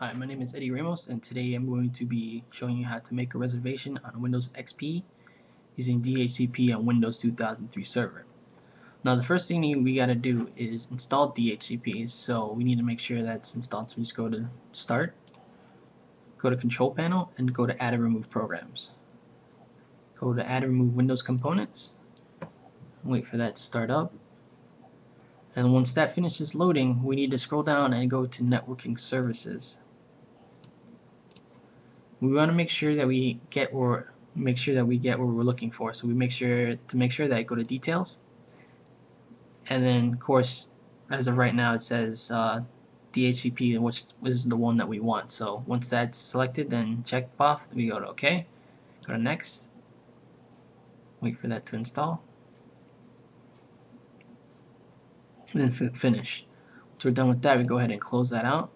Hi, my name is Eddie Ramos, and today I'm going to be showing you how to make a reservation on Windows XP using DHCP on Windows 2003 server. Now, the first thing we got to do is install DHCP, so we need to make sure that's installed. So we just go to Start, go to Control Panel, and go to Add and Remove Programs. Go to Add and Remove Windows Components, wait for that to start up. And once that finishes loading, we need to scroll down and go to Networking Services. We want to make sure that we get what we're looking for. So we make sure that go to Details, and then of course, as of right now, it says DHCP, which is the one that we want. So once that's selected, then check off. We go to OK, go to Next, wait for that to install, and then finish. Once we're done with that, we go ahead and close that out,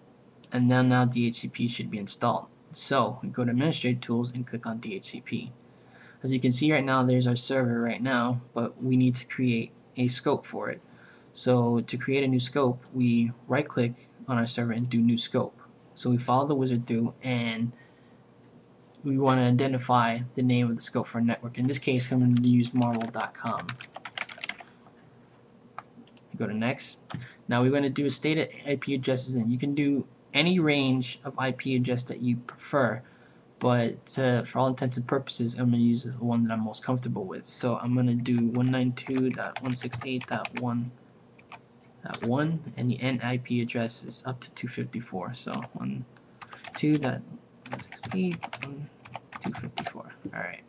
and now DHCP should be installed. So we go to Administrative Tools and click on DHCP. As you can see right now, there's our server right now, but we need to create a scope for it. So to create a new scope, we right click on our server and do New Scope. So we follow the wizard through, and we want to identify the name of the scope for our network. In this case, I'm going to use marvel.com. Go to Next. Now we're going to do stated IP addresses, and you can do any range of IP address that you prefer, but for all intents and purposes, I'm going to use the one that I'm most comfortable with. So I'm going to do 192.168.1.1, and the end IP address is up to 254. So 192.168.1.254. Alright.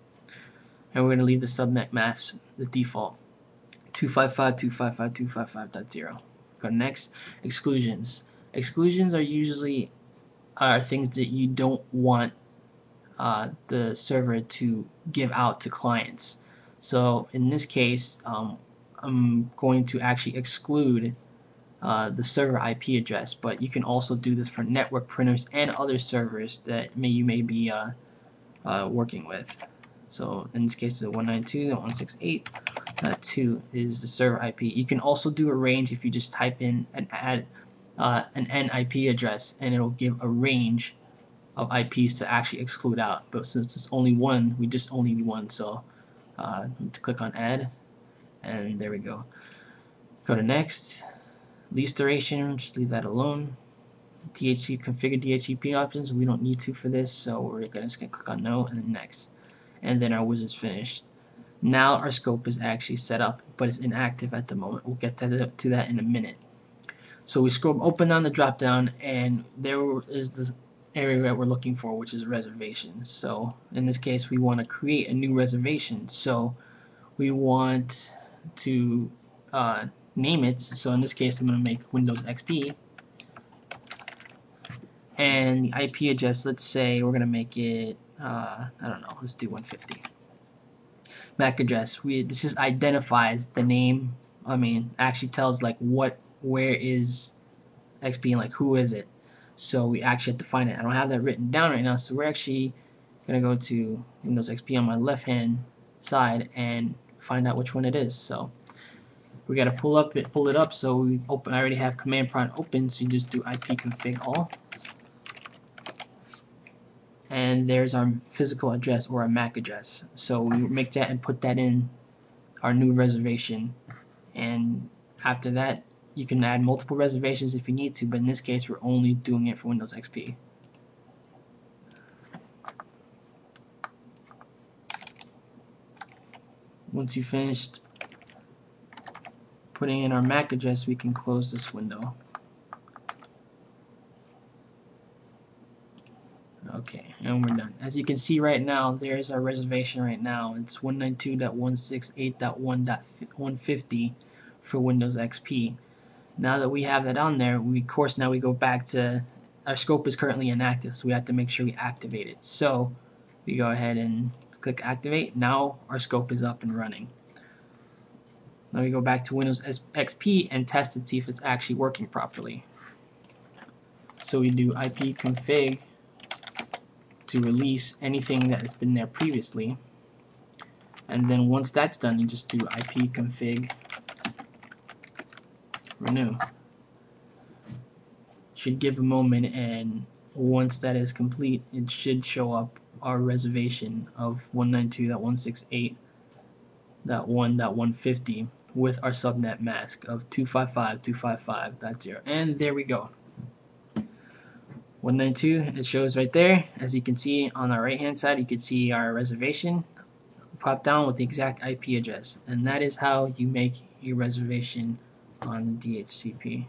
And we're going to leave the subnet mask the default 255.255.255.0. Go to Next. Exclusions. Exclusions are usually things that you don't want the server to give out to clients. So in this case, I'm going to actually exclude the server IP address, but you can also do this for network printers and other servers that you may be working with. So in this case, the 192.168.2 is the server IP. You can also do a range if you just type in and add an end IP address, and it'll give a range of IPs to actually exclude out. But since it's only one, we just only need one. So to click on Add, and there we go. Go to Next. Lease duration, just leave that alone. Configure DHCP options. We don't need to for this, so we're just gonna click on No, and then Next. And then our wizard's finished. Now our scope is actually set up, but it's inactive at the moment. We'll get to that in a minute. So we open down the drop down, and there is the area that we're looking for, which is reservations. So in this case, we want to create a new reservation. So we want to name it. So in this case, I'm going to make Windows XP, and the IP address, let's say we're going to make it I don't know, let's do 150. MAC address, this identifies the name. Actually tells like where is XP and like who is it. So we actually have to find it. I don't have that written down right now, so we're actually gonna go to Windows XP on my left hand side and find out which one it is. So we gotta pull it up. So we open. I already have command prompt open, so you just do ipconfig all, and there's our physical address or our MAC address. So we make that and put that in our new reservation, and after that you can add multiple reservations if you need to, but in this case we're only doing it for Windows XP. Once you finished putting in our MAC address, we can close this window. Okay, and we're done. As you can see right now, there's our reservation right now. It's 192.168.1.150 for Windows XP. Now that we have that on there, we go back to our scope is currently inactive, so we have to make sure we activate it. So we go ahead and click activate. Now our scope is up and running. Now we go back to Windows XP and test it, see if it's actually working properly. So we do ipconfig to release anything that has been there previously, and then once that's done, you just do ipconfig renew. Should give a moment, and Once that is complete, it should show up our reservation of 192.168.1.150 with our subnet mask of 255.255.0. And there we go. 192, it shows right there. As you can see on our right hand side, you can see our reservation pop down with the exact IP address. And that is how you make a reservation on the DHCP.